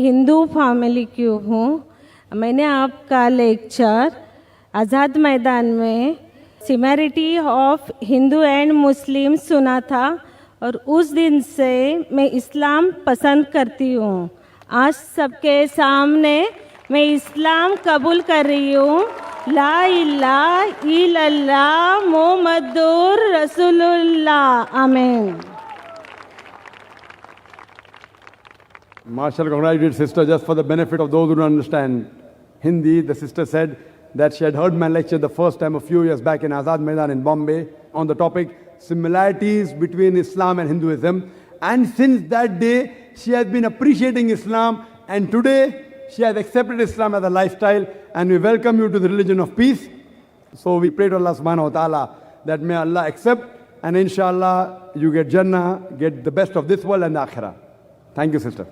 Hindu family की हूँ। मैंने आपका लेक्चर आज़ाद मैदान में similarity of Hindu and Muslim सुना था और उस दिन से मैं इस्लाम पसंद करती हूँ। आज सबके सामने मैं इस्लाम कबूल कर रही हूँ। ला इलाहा इल्लल्लाह मुहम्मदुर रसूलुल्लाह। आमीन। Marshall congratulated sister. Just for the benefit of those who don't understand Hindi, the sister said that she had heard my lecture the first time a few years back in Azad Maidan in Bombay on the topic similarities between Islam and Hinduism. And since that day, she has been appreciating Islam, and today she has accepted Islam as a lifestyle, and we welcome you to the religion of peace. So we pray to Allah subhanahu wa ta'ala that may Allah accept, and inshallah you get Jannah, get the best of this world and the Akhirah. Thank you, sister.